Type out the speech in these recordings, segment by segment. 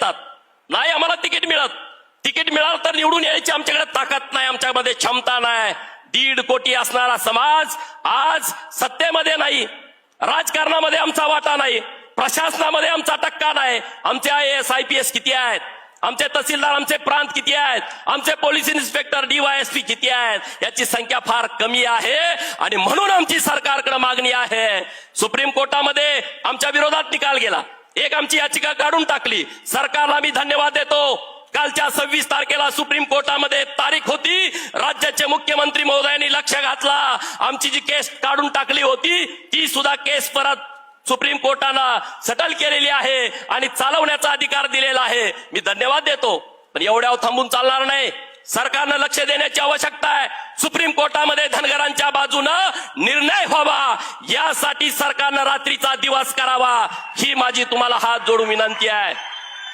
येतात, नाही आम्हाला तिकीट मिळत. तिकीट मिळालं तर निवडून यायची आमच्याकडे ताकद नाही, आमच्यामध्ये क्षमता नाही. 1.5 कोटी असणारा समाज आज सत्तेमध्ये नाही, राजकारणामध्ये आमचा वाटा नाही, प्रशासनामध्ये आमचा टक्का नाही. आमचे IAS IPS किती आहेत, आमचे तहसीलदार, आमचे प्रांत किती आहेत, आमचे पोलीस इन्स्पेक्टर DYSP किती आहेत, याची संख्या फार कमी आहे. आणि म्हणून आमची सरकारकडे मागणी आहे. सुप्रीम कोर्टामध्ये आमच्या विरोधात निकाल गेला, एक आमची याचिका काढून टाकली. सरकारला मी धन्यवाद देतो. कालच्या 26 तारखेला सुप्रीम कोर्टामध्ये तारीख होती, राज्याचे मुख्यमंत्री महोदयांनी लक्ष घातला, आमची जी केस काढून टाकली होती ती सुद्धा केस परत सुप्रीम कोर्टानं सेटल केलेली आहे आणि चालवण्याचा अधिकार दिलेला आहे. मी धन्यवाद देतो, पण एवढ्यावर थांबून चालणार नाही. सरकारनं लक्ष देण्याची आवश्यकता आहे. सुप्रीम कोर्टामध्ये धनगरांच्या बाजूनं निर्णय व्हावा, यासाठी सरकारनं रात्रीचा दिवस करावा. ही माझी तुम्हाला हात जोडून विनंती आहे,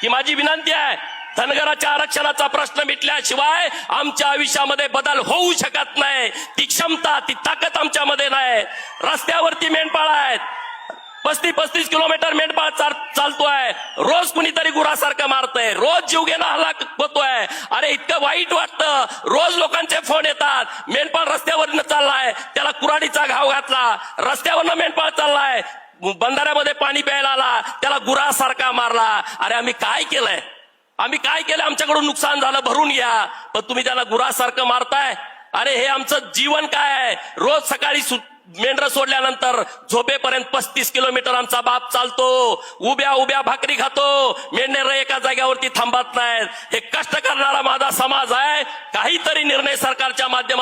ही माझी विनंती आहे. धनगराच्या आरक्षणाचा प्रश्न मिटल्याशिवाय आमच्या आयुष्यामध्ये बदल होऊ शकत नाही. ती क्षमता, ती ताकद आमच्यामध्ये नाही. रस्त्यावरती मेंढपाळ आहेत, 35 किलोमीटर मेंढपाळ चालतोय, रोज कुणीतरी गुरासारखं मारतंय, रोज जीवघेणा हल्ला होतोय. अरे इतकं वाईट वाटतं, रोज लोकांचे फोन येतात, मेंढपाळ रस्त्यावरनं चाललाय, त्याला कुऱ्हाडीचा घाव घातला, रस्त्यावरनं मेंढपाळ चाललाय, बंधाऱ्यामध्ये पाणी प्यायला आला, त्याला गुरासारखा मारला. अरे आम्ही काय केलंय, आम्ही काय केलं, आमच्याकडून नुकसान झालं भरून घ्या, पण तुम्ही त्याला गुरासारखं मारताय. अरे हे आमचं जीवन काय आहे, रोज सकाळी मेंढर सोडल्यानंतर झोपेपर्यंत 35 किलोमीटर आमचा बाप चालतो, उभ्या उभ्या भाकरी खातो, मेंढर एका जाग्यावरती थांबत नाहीत. हे कष्ट करणारा माझा समाज आहे. काहीतरी निर्णय सरकारच्या माध्यमातून